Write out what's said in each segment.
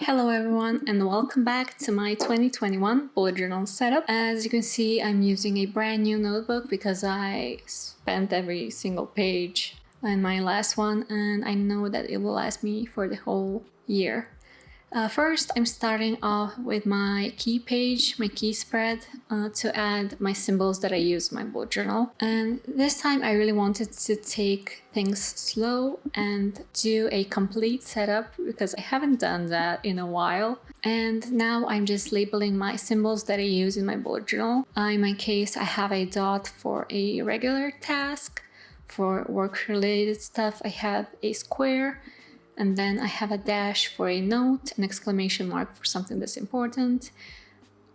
Hello everyone and welcome back to my 2021 bullet journal setup. As you can see, I'm using a brand new notebook because I spent every single page in my last one and I know that it will last me for the whole year. First, I'm starting off with my key page, my key spread, to add my symbols that I use in my bullet journal. And this time I really wanted to take things slow and do a complete setup because I haven't done that in a while. And now I'm just labeling my symbols that I use in my bullet journal. In my case, I have a dot for a regular task. For work-related stuff, I have a square. And then I have a dash for a note, an exclamation mark for something that's important,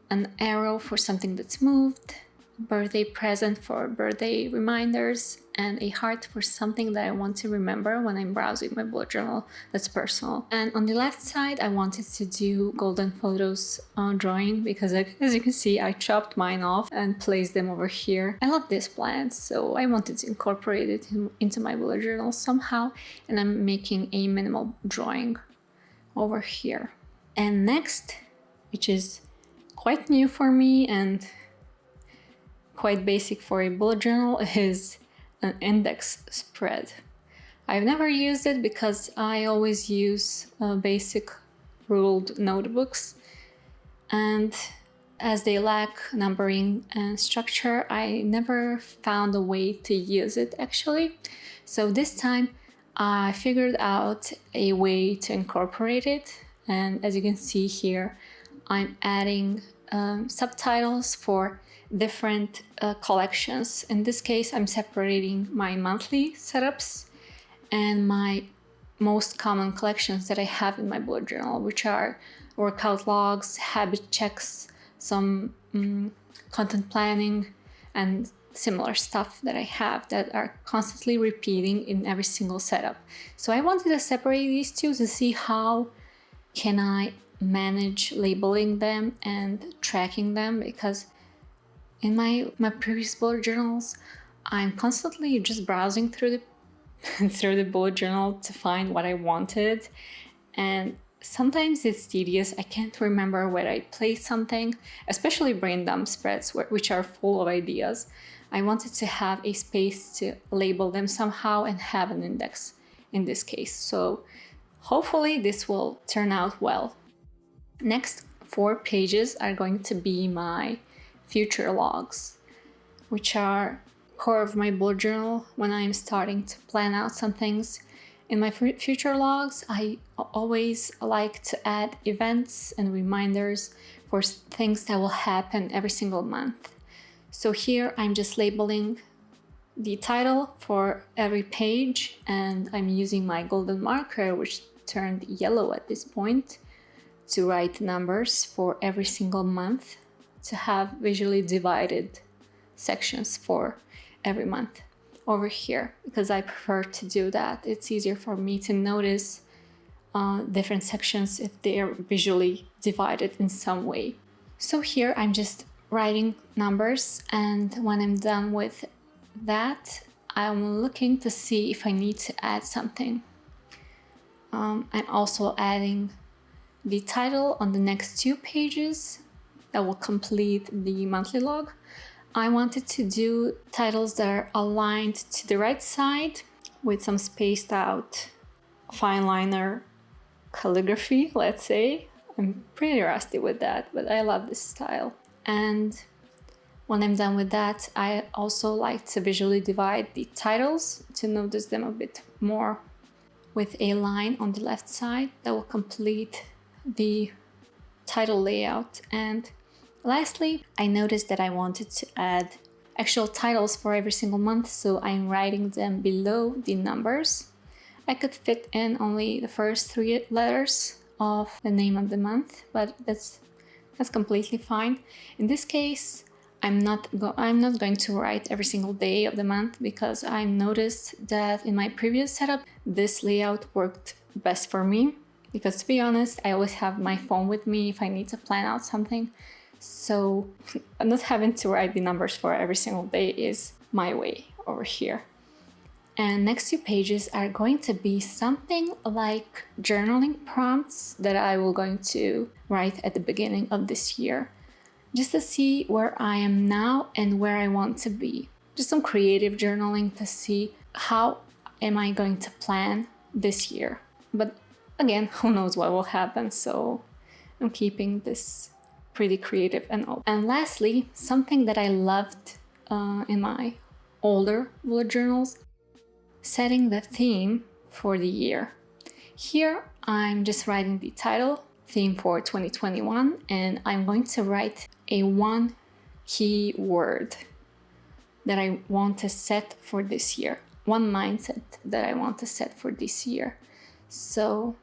an arrow for something that's moved, birthday present for birthday reminders, and a heart for something that I want to remember when I'm browsing my bullet journal that's personal. And on the left side, I wanted to do golden photos drawing because as you can see, I chopped mine off and placed them over here. I love this plant, so I wanted to incorporate it into my bullet journal somehow, and I'm making a minimal drawing over here. And next, which is quite new for me and quite basic for a bullet journal, is an index spread. I've never used it because I always use basic ruled notebooks, and as they lack numbering and structure, I never found a way to use it actually. So this time I figured out a way to incorporate it, and as you can see here, I'm adding subtitles for different collections. In this case, I'm separating my monthly setups and my most common collections that I have in my bullet journal, which are workout logs, habit checks, some content planning, and similar stuff that I have that are constantly repeating in every single setup. So I wanted to separate these two to see how can I manage labeling them and tracking them, because in my previous bullet journals, I'm constantly just browsing through the bullet journal to find what I wanted, and sometimes it's tedious. I can't remember where I placed something, especially brain dump spreads, which are full of ideas. I wanted to have a space to label them somehow and have an index in this case. So hopefully this will turn out well. Next 4 pages are going to be my future logs, which are core of my bullet journal when I'm starting to plan out some things. In my future logs, I always like to add events and reminders for things that will happen every single month. So here I'm just labeling the title for every page, and I'm using my golden marker, which turned yellow at this point, to write numbers for every single month, to have visually divided sections for every month over here, because I prefer to do that. It's easier for me to notice different sections if they are visually divided in some way. So here I'm just writing numbers, and when I'm done with that, I'm looking to see if I need to add something. I'm also adding the title on the next 2 pages that will complete the monthly log. I wanted to do titles that are aligned to the right side with some spaced out fine liner calligraphy, let's say. I'm pretty rusty with that, but I love this style. And when I'm done with that, I also like to visually divide the titles to notice them a bit more with a line on the left side that will complete the title layout. And lastly, I noticed that I wanted to add actual titles for every single month, so I'm writing them below the numbers. I could fit in only the first 3 letters of the name of the month, but that's completely fine. In this case, I'm not going to write every single day of the month, because I noticed that in my previous setup, this layout worked best for me. Because to be honest, I always have my phone with me if I need to plan out something. So not having to write the numbers for every single day is my way over here. And next two pages are going to be something like journaling prompts that I will going to write at the beginning of this year, just to see where I am now and where I want to be. Just some creative journaling to see how am I going to plan this year. But again, who knows what will happen, so I'm keeping this pretty creative and open. And lastly, something that I loved in my older bullet journals, setting the theme for the year. Here I'm just writing the title, theme for 2021, and I'm going to write a one key word that I want to set for this year, one mindset that I want to set for this year. So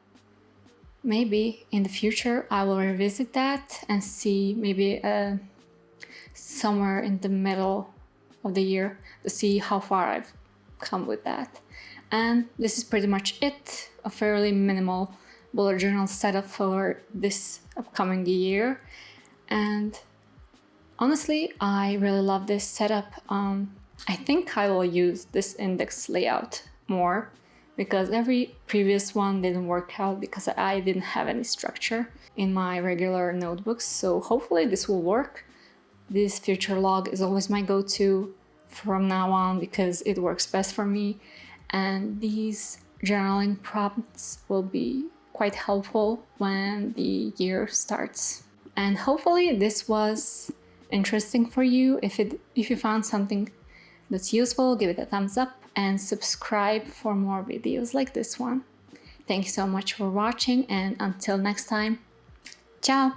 maybe in the future I will revisit that and see maybe somewhere in the middle of the year to see how far I've come with that. And this is pretty much it, a fairly minimal bullet journal setup for this upcoming year. And honestly, I really love this setup. I think I will use this index layout more because every previous one didn't work out because I didn't have any structure in my regular notebooks. So hopefully this will work. This future log is always my go-to from now on because it works best for me, and these journaling prompts will be quite helpful when the year starts. And hopefully this was interesting for you. If you found something that's useful, give it a thumbs up and subscribe for more videos like this one. Thank you so much for watching, and until next time, ciao!